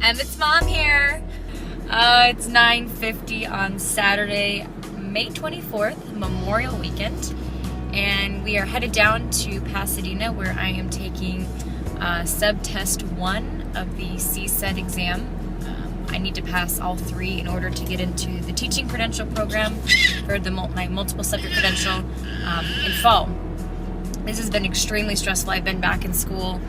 Emmett's mom here. It's 9:50 on Saturday, May 24th, Memorial Weekend, and we are headed down to Pasadena where I am taking sub-test 1 of the CSET exam. I need to pass all 3 in order to get into the teaching credential program for my multiple subject credential in fall. This has been extremely stressful. I've been back in school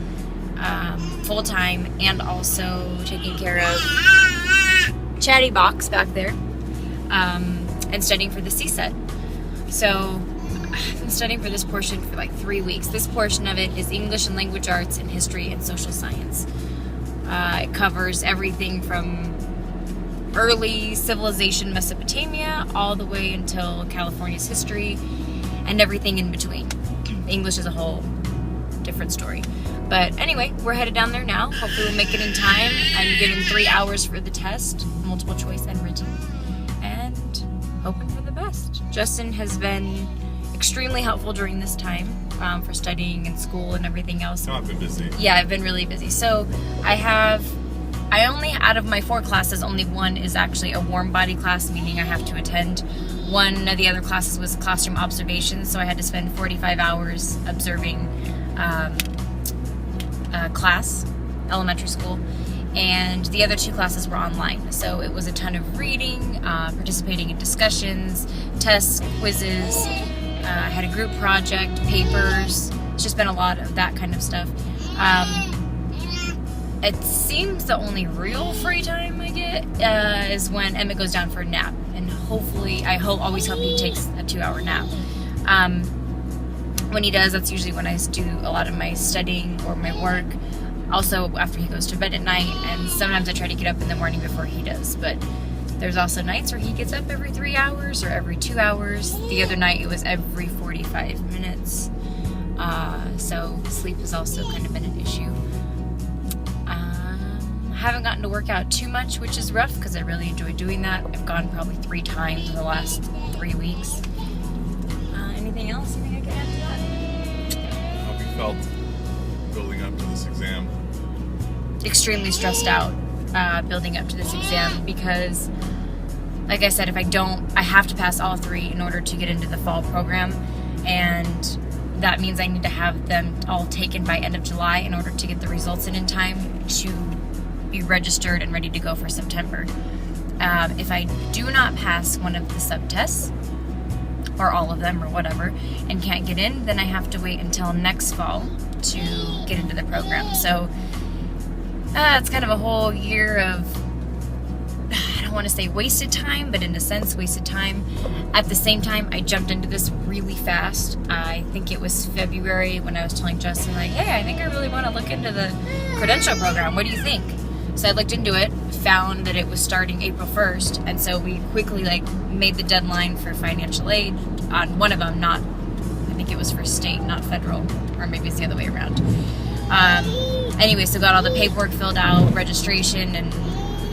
full-time and also taking care of Chatty Box back there and studying for the CSET. So I've been studying for this portion for like 3 weeks. This portion of it is English and Language Arts and History and Social Science. It covers everything from early civilization Mesopotamia all the way until California's history and everything in between. English is a whole different story. But anyway, we're headed down there now. Hopefully we'll make it in time. I'm given 3 hours for the test, multiple choice and written, and hoping for the best. Justin has been extremely helpful during this time for studying and school and everything else. No, I've been busy. Yeah, I've been really busy. So out of my 4 classes, only 1 is actually a warm body class, meaning I have to attend. One of the other classes was classroom observations, so I had to spend 45 hours observing class, elementary school, and the other 2 classes were online. So it was a ton of reading, participating in discussions, tests, quizzes. I had a group project, papers. It's just been a lot of that kind of stuff. It seems the only real free time I get is when Emmett goes down for a nap, and hopefully, always hope he takes a 2-hour nap. When he does, that's usually when I do a lot of my studying or my work. Also, after he goes to bed at night, and sometimes I try to get up in the morning before he does. But there's also nights where he gets up every 3 hours or every 2 hours. The other night, it was every 45 minutes. So sleep has also kind of been an issue. I haven't gotten to work out too much, which is rough because I really enjoy doing that. I've gone probably 3 times in the last 3 weeks. Anything else? Anything I can add to that? How have you felt building up to this exam? Extremely stressed out building up to this exam because, like I said, I have to pass all 3 in order to get into the fall program, and that means I need to have them all taken by end of July in order to get the results in time to be registered and ready to go for September. If I do not pass one of the sub-tests, or all of them, or whatever, and can't get in, then I have to wait until next fall to get into the program. So it's kind of a whole year of, I don't want to say wasted time, but in a sense wasted time. At the same time, I jumped into this really fast. I think it was February when I was telling Justin, like, hey, I think I really want to look into the credential program. What do you think? So I looked into it, found that it was starting April 1st, and so we quickly made the deadline for financial aid on one of them, I think it was for state, not federal, or maybe it's the other way around. Anyway, so got all the paperwork filled out, registration, and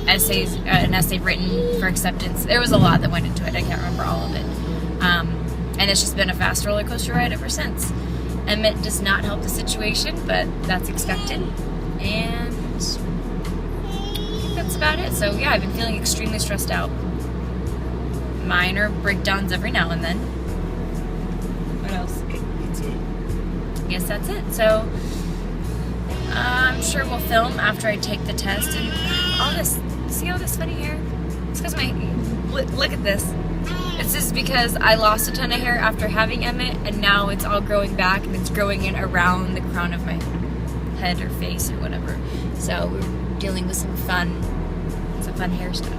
an essay written for acceptance. There was a lot that went into it. I can't remember all of it. And it's just been a fast roller coaster ride ever since. Emmett does not help the situation, but that's expected. And that's about it. So yeah, I've been feeling extremely stressed out. Minor breakdowns every now and then. What else? That's it. I guess that's it. So I'm sure we'll film after I take the test. And all this, see all this funny hair? It's because look at this. It's just because I lost a ton of hair after having Emmett, and now it's all growing back, and it's growing in around the crown of my head or face or whatever. So we're dealing with some fun hair stuff.